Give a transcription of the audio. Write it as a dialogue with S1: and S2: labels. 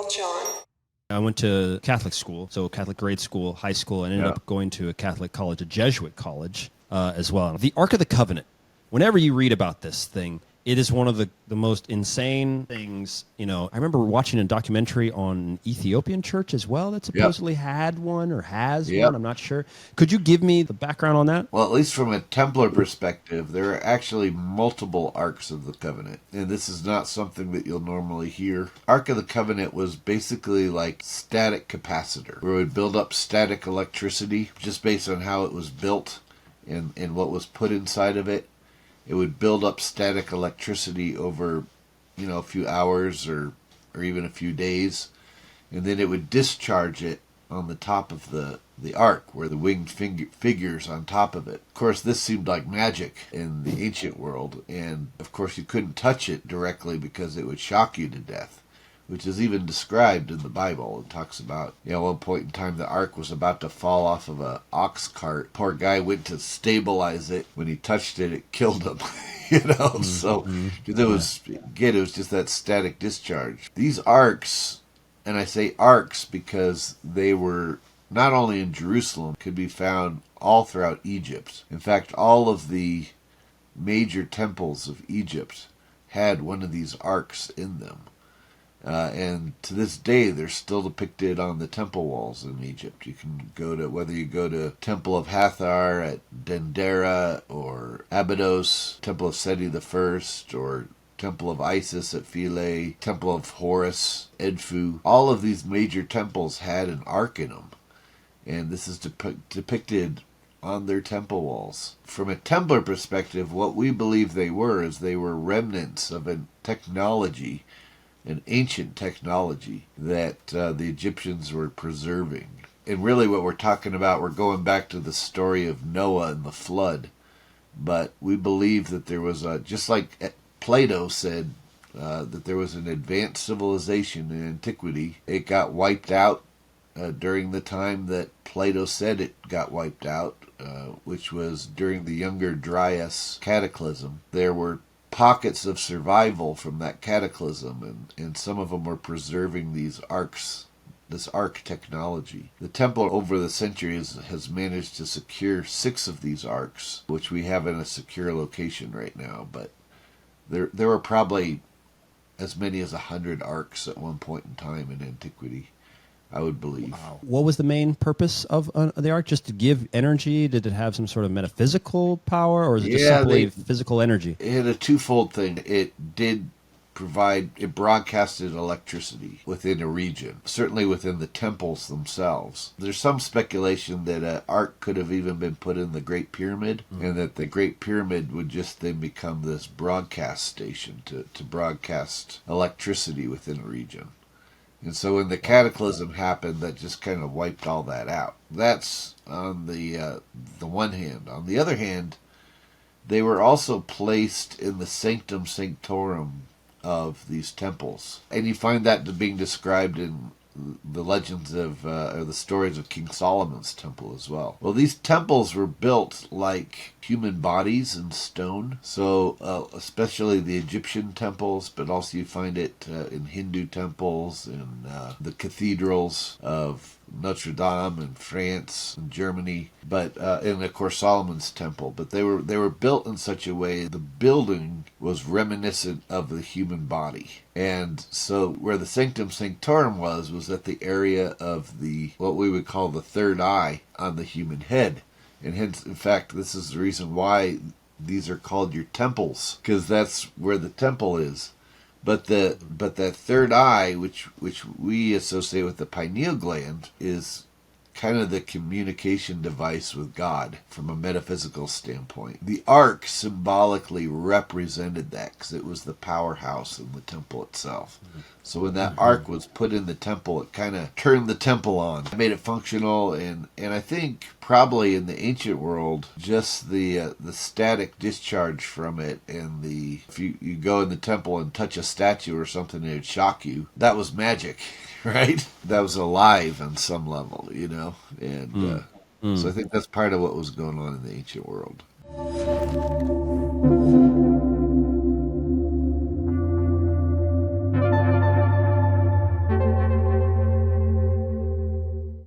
S1: John.
S2: I went to Catholic school, so Catholic grade school, high school, and ended up going to a Catholic college, a Jesuit college as well. The Ark of the Covenant, whenever you read about this thing, it is one of the most insane things. You know, I remember watching a documentary on an Ethiopian church as well that supposedly had one or has one. I'm not sure. Could you give me the background on that?
S3: Well, at least from a Templar perspective, there are actually multiple Arks of the Covenant. And this is not something that you'll normally hear. Ark of the Covenant was basically like static capacitor, where it would build up static electricity just based on how it was built and what was put inside of it. It would build up static electricity over, a few hours or even a few days. And then it would discharge it on the top of the ark, where the winged figures on top of it. Of course, this seemed like magic in the ancient world. And, of course, you couldn't touch it directly because it would shock you to death, which is even described in the Bible. It talks about, at one point in time, the ark was about to fall off of an ox cart. Poor guy went to stabilize it. When he touched it, it killed him. So it was just that static discharge. These arks, and I say arks because they were not only in Jerusalem, could be found all throughout Egypt. In fact, all of the major temples of Egypt had one of these arks in them. And to this day, they're still depicted on the temple walls in Egypt. You can whether you go to Temple of Hathor at Dendera, or Abydos, Temple of Seti I, or Temple of Isis at Philae, Temple of Horus, Edfu. All of these major temples had an ark in them. And this is depicted on their temple walls. From a Templar perspective, what we believe they were remnants of a technology, an ancient technology that the Egyptians were preserving. And really what we're talking about, we're going back to the story of Noah and the flood. But we believe that there was just like Plato said, that there was an advanced civilization in antiquity. It got wiped out during the time that Plato said it got wiped out, which was during the Younger Dryas cataclysm. There were pockets of survival from that cataclysm, and some of them were preserving these arks, this ark technology. The temple over the centuries has managed to secure 6 of these arks, which we have in a secure location right now, but there were probably as many as 100 arks at one point in time in antiquity, I would believe.
S2: Wow. What was the main purpose of the ark? Just to give energy? Did it have some sort of metaphysical power, or is it just simply physical energy?
S3: It had a twofold thing. It broadcasted electricity within a region, certainly within the temples themselves. There's some speculation that an ark could have even been put in the Great Pyramid, and that the Great Pyramid would just then become this broadcast station to broadcast electricity within a region. And so when the cataclysm happened, that just kind of wiped all that out. That's on the one hand. On the other hand, they were also placed in the sanctum sanctorum of these temples. And you find that being described in the legends of, or the stories of King Solomon's temple as well. Well, these temples were built like human bodies in stone. So, especially the Egyptian temples, but also you find it in Hindu temples, in the cathedrals of Notre Dame in France and Germany, but and of course Solomon's temple. But they were built in such a way the building was reminiscent of the human body. And so where the sanctum sanctorum was at the area of the what we would call the third eye on the human head. And hence, in fact, this is the reason why these are called your temples, because that's where the temple is. But that third eye, which we associate with the pineal gland, is kind of the communication device with God from a metaphysical standpoint. The ark symbolically represented that because it was the powerhouse in the temple itself. So when that ark was put in the temple, it kind of turned the temple on, made it functional, and I think probably in the ancient world, just the static discharge from it, and if you go in the temple and touch a statue or something and it'd shock you, that was magic. Right? That was alive on some level, And so I think that's part of what was going on in the ancient world.